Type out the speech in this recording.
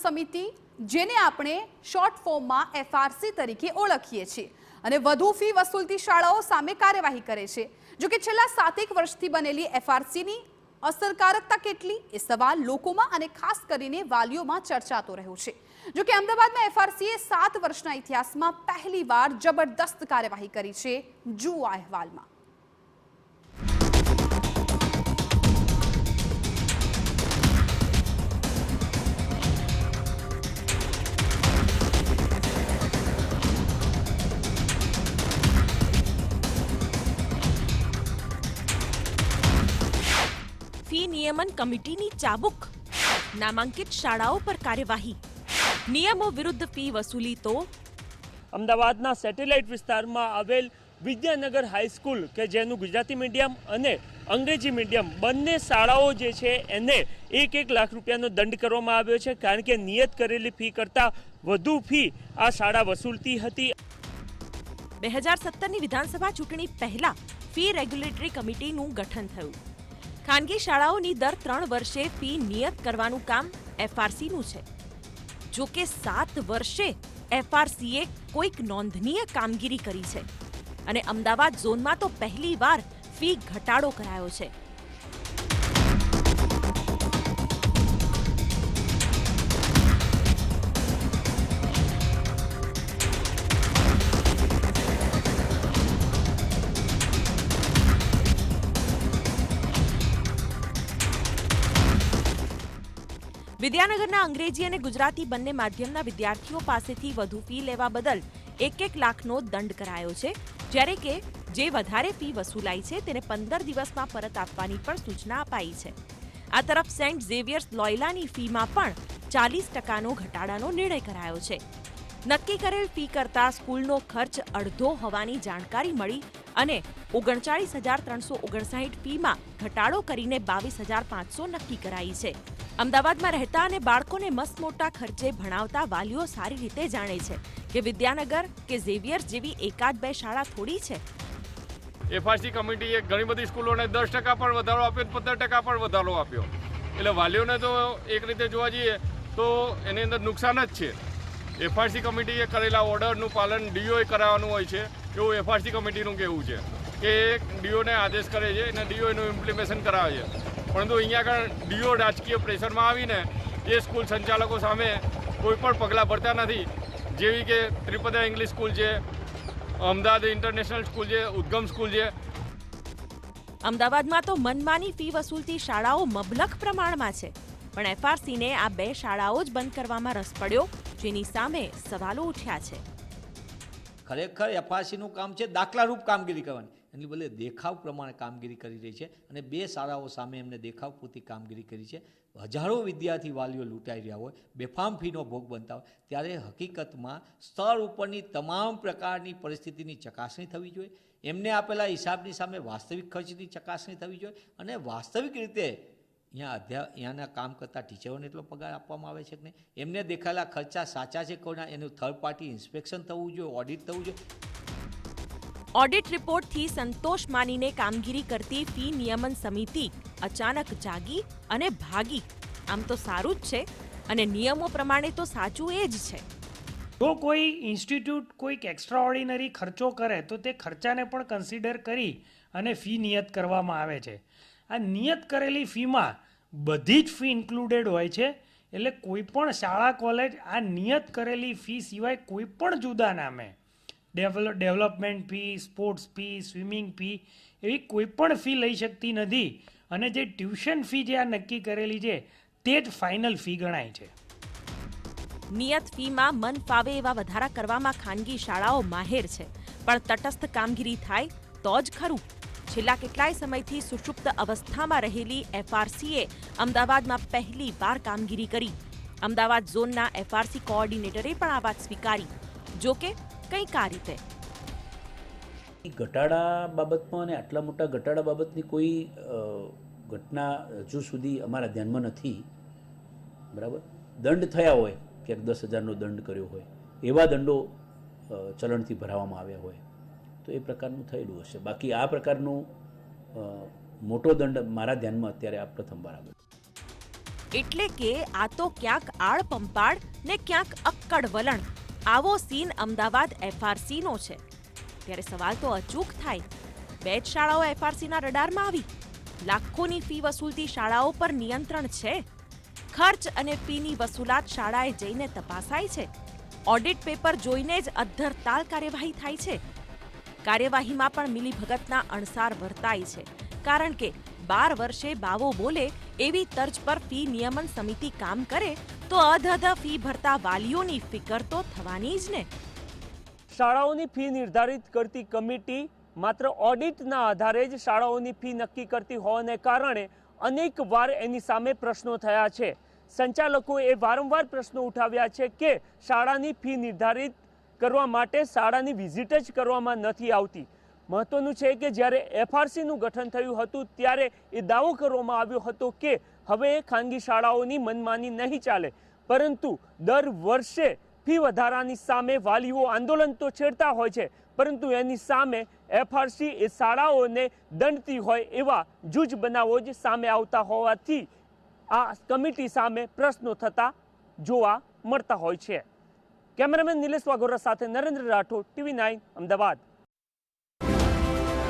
સમિતિ, જેને આપણે શોર્ટ ફોર્મમાં એફઆરસી તરીકે ઓળખીએ છીએ, અને વધુ ફી વસૂલતી શાળાઓ સામે કાર્યવાહી કરે છે। જો કે છેલ્લા 7 વર્ષથી બનેલી એફઆરસીની અસરકારકતા કેટલી એ સવાલ લોકોમાં અને ખાસ કરીને વાલીઓમાં ચર્ચાતો રહ્યો છે। જો કે અમદાવાદમાં એફઆરસીએ 7 વર્ષના ઇતિહાસમાં પહેલીવાર જબરદસ્ત કાર્યવાહી કરી છે। જુઓ આ અહેવાલમાં। ફી નિયમન કમિટીની ચાબુક, નામાંકિત શાળાઓ પર કાર્યવાહી, નિયમો વિરુદ્ધ ફી વસૂલી તો અમદાવાદના સેટેલાઇટ વિસ્તારમાં આવેલ વિદ્યાનગર હાઈસ્કૂલ કે જેનું ગુજરાતી મીડિયમ અને અંગ્રેજી મીડિયમ બંને શાળાઓ જે છે એને 1 લાખ રૂપિયાનો દંડ કરવામાં આવ્યો છે, કારણ કે નિયત કરેલી ફી કરતાં વધુ ફી આ શાળા વસૂલતી હતી। 2017ની વિધાનસભા ચૂંટણી પહેલા ફી રેગ્યુલેટરી કમિટીનું ગઠન થયું। ખાનગી શાળાઓની દર 3 વર્ષે ફી નિયત કરવાનું કામ એફઆરસીનું છે। જો કે 7 વર્ષે એફઆરસીએ કોઈક નોંધનીય કામગીરી કરી છે અને અમદાવાદ ઝોનમાં તો પહેલીવાર ફી ઘટાડો કરાયો છે। વિદ્યાનગરના અંગ્રેજી અને ગુજરાતી બંને માધ્યમના વિદ્યાર્થીઓ પાસેથી વધુ ફી લેવા બદલ 1 લાખનો દંડ કરાયો છે, જ્યારે કે જે વધારે ફી વસૂલાઈ છે તેને 15 દિવસમાં પરત આપવાની પણ સૂચના અપાઈ છે। આ તરફ સેન્ટ ઝેવિયર્સ લોયલાની ફીમાં પણ 40% ઘટાડાનો નિર્ણય કરાયો છે। નક્કી કરેલ ફી કરતાં સ્કૂલનો ખર્ચ અડધો હોવાની જાણકારી મળી અને 39,359 ફીમાં ઘટાડો કરીને 22,500 નક્કી કરાઈ છે। અમદાવાદમાં રહેતા અને બાળકોને મસ્ત મોટા ખર્ચે ભણાવતા વાલીઓ સારી રીતે જાણે છે કે વિદ્યાનગર કે ઝેવિયર્સ જેવી 1-2 શાળા થોડી છે। એફઆરસી કમિટીએ ઘણી બધી સ્કૂલોને 10% પણ વધારો આપ્યો, 15% પણ વધારો આપ્યો, એટલે વાલીઓને તો એક રીતે જોવા જઈએ તો એની અંદર નુકસાન જ છે। એફઆરસી કમિટીએ કરેલા ઓર્ડરનું પાલન ડીઓએ કરાવવાનું હોય છે, એવું એફઆરસી કમિટીનું કહેવું છે કે ડીઓને આદેશ કરે છે અને ડીઓ એનું ઇમ્પ્લિમેશન કરાવે છે। પરંતુ અહીંયા આગળ ડીઓ રાજકીય પ્રેશરમાં આવીને એ સ્કૂલ સંચાલકો સામે કોઈ પણ પગલાં ભરતા નથી, જેવી કે ત્રિપદા ઇંગ્લિશ સ્કૂલ છે, અમદાવાદ ઇન્ટરનેશનલ સ્કૂલ છે, ઉદ્ગમ સ્કૂલ છે। અમદાવાદમાં તો મનમાની ફી વસૂલતી શાળાઓ મબલખ પ્રમાણમાં છે, પણ એફઆરસીને આ 2 શાળાઓ જ બંધ કરવામાં રસ પડ્યો, જેની સામે સવાલો ઉઠ્યા છે। ખરેખર એફઆરસીનું કામ છે દાખલારૂપ કામગીરી કરવાની, એની બદલે દેખાવ પ્રમાણે કામગીરી કરી રહી છે અને 2 શાળાઓ સામે એમને દેખાવ પૂરતી કામગીરી કરી છે। હજારો વિદ્યાર્થી વાલીઓ લૂંટાઈ રહ્યા હોય, બેફામ ફીનો ભોગ બનતા હોય, ત્યારે હકીકતમાં સ્તર ઉપરની તમામ પ્રકારની પરિસ્થિતિની ચકાસણી થવી જોઈએ, એમને આપેલા હિસાબની સામે વાસ્તવિક ખર્ચની ચકાસણી થવી જોઈએ અને વાસ્તવિક રીતે અહીંયાના કામ કરતા ટીચરોને એટલો પગાર આપવામાં આવે છે કે નહીં, એમને દેખાયેલા ખર્ચા સાચા છે કોના, એનું થર્ડ પાર્ટી ઇન્સ્પેક્શન થવું જોઈએ, ઓડિટ થવું જોઈએ। ઓડિટ રિપોર્ટથી સંતોષ માનીને કામગીરી કરતી ફી નિયમન સમિતિ અચાનક જાગી અને ભાગી, આમ તો સારું જ છે અને નિયમો પ્રમાણે તો સાચું એ જ છે। જો કોઈ ઇન્સ્ટિટ્યૂટ કોઈક એક્સ્ટ્રાઓર્ડિનરી ખર્ચો કરે તો તે ખર્ચાને પણ કન્સિડર કરી અને ફી નિયત કરવામાં આવે છે। આ નિયત કરેલી ફીમાં બધી જ ફી ઇન્ક્લુડેડ હોય છે, એટલે કોઈ પણ શાળા કોલેજ આ નિયત કરેલી ફી સિવાય કોઈ પણ જુદા નામે development fee, sports fee, swimming fee એવી કોઈ પણ ફી લઈ શકતી નથી અને જે ટ્યુશન ફી જે આ નક્કી કરેલી છે તે જ ફાઇનલ ફી ગણાય છે। નિયત ફીમાં મન ફાવે એવા વધારા કરવામાં ખાનગી શાળાઓ માહેર છે, પણ તટસ્થ કામગીરી થાય તો જ ખરું। છેલ્લા કેટલાય સમયથી સુષુપ્ત અવસ્થામાં રહેલી એફઆરસીએ અમદાવાદમાં પહેલીવાર કામગીરી કરી। અમદાવાદ ઝોનના એફઆરસી કોઓર્ડિનેટરે પણ આ વાત સ્વીકારી, જો કે કંઈક આ રીતે। ઘટાડા બાબતમાં અને આટલા મોટા ઘટાડા બાબતની કોઈ ઘટના હજુ સુધી અમારા ધ્યાનમાં નથી, બરાબર। દંડ થયા હોય, ક્યાંક 10,000નો દંડ કર્યો હોય, એવા દંડો ચલણથી ભરાવામાં આવ્યા હોય તો એ પ્રકારનું થયેલું હશે, બાકી આ પ્રકારનું મોટો દંડ મારા ધ્યાનમાં અત્યારે આ પ્રથમવાર આવ્યો। એટલે કે આ તો ક્યાંક આળ પંપાળ ને ક્યાંક અક્કડ વલણ, આવો સીન અમદાવાદ એફઆરસીનો છે. ત્યારે સવાલ તો અચૂક થાય, બે જ શાળાઓ એફઆરસીના રડારમાં આવી. લાખોની ફી વસૂલતી શાળાઓ પર નિયંત્રણ છે? ખર્ચ અને ફીની વસૂલાત શાળાએ જઈને તપાસાય છે? ઓડિટ પેપર જોઈને જ અધ્ધરતાલ કાર્યવાહી થાય છે? કાર્યવાહીમાં પણ મિલીભગતના અણસાર વર્તાય છે, કારણ કે 12 વર્ષે બાવો બોલે એવી તર્જ પર ફી નિયમન સમિતિ કામ કરે તો અધધ ફી ભરતા વાલીઓની ફિકર તો થવાની જ ને. શાળાઓની ફી નિર્ધારિત કરતી કમિટી માત્ર ઓડિટના આધારે જ શાળાઓની ફી નક્કી કરતી હોવાને કારણે અનેક વાર એની સામે પ્રશ્નો થયા છે. સંચાલકોએ વારંવાર પ્રશ્નો ઉઠાવ્યા છે કે શાળાની ફી નિર્ધારિત કરવા માટે શાળાની વિઝિટ જ કરવામાં નથી આવતી. મહત્વનું છે કે જ્યારે એફઆરસીનું ગઠન થયું હતું ત્યારે એ દાવો કરવામાં આવ્યો હતો કે હવે ખાનગી શાળાઓની મનમાની નહીં ચાલે, પરંતુ દર વર્ષે ફી વધારાની સામે વાલીઓ આંદોલન તો છેડતા હોય છે, પરંતુ એની સામે એફઆરસી એ શાળાઓને દંડતી હોય એવા જૂજ બનાવો જ સામે આવતા હોવાથી આ કમિટી સામે પ્રશ્નો થતા જોવા મળતા હોય છે. કેમેરામેન નિલેશ વાઘોરા સાથે નરેન્દ્ર રાઠોડ, TV9 અમદાવાદ.